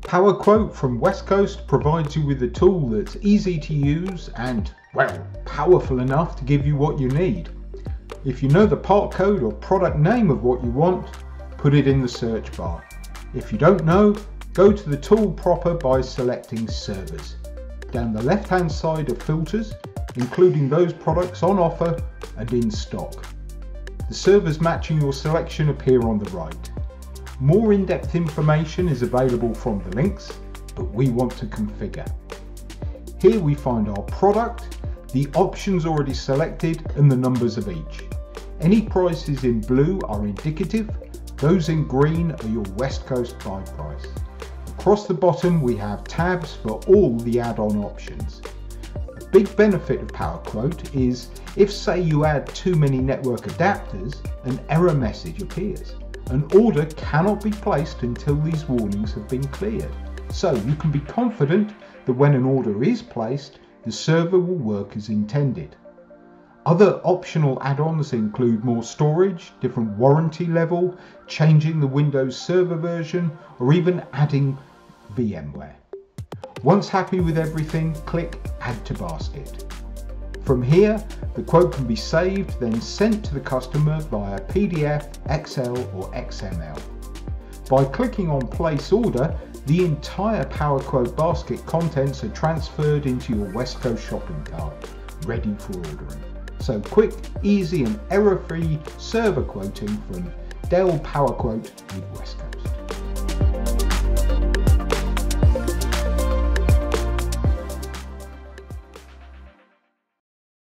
PowerQuote from Westcoast provides you with a tool that's easy to use and, well, powerful enough to give you what you need. If you know the part code or product name of what you want, put it in the search bar. If you don't know, go to the tool proper by selecting Servers. Down the left-hand side are filters, including those products on offer and in stock. The servers matching your selection appear on the right. More in-depth information is available from the links, but we want to configure. Here we find our product, the options already selected and the numbers of each. Any prices in blue are indicative, those in green are your Westcoast buy price. Across the bottom we have tabs for all the add-on options. A big benefit of PowerQuote is if say you add too many network adapters, an error message appears. An order cannot be placed until these warnings have been cleared. So you can be confident that when an order is placed, the server will work as intended. Other optional add-ons include more storage, different warranty level, changing the Windows Server version, or even adding VMware. Once happy with everything, click Add to Basket. From here, the quote can be saved, then sent to the customer via PDF, Excel or XML. By clicking on Place Order, the entire PowerQuote basket contents are transferred into your Westcoast shopping cart, ready for ordering. So quick, easy and error-free server quoting from Dell PowerQuote with Westcoast.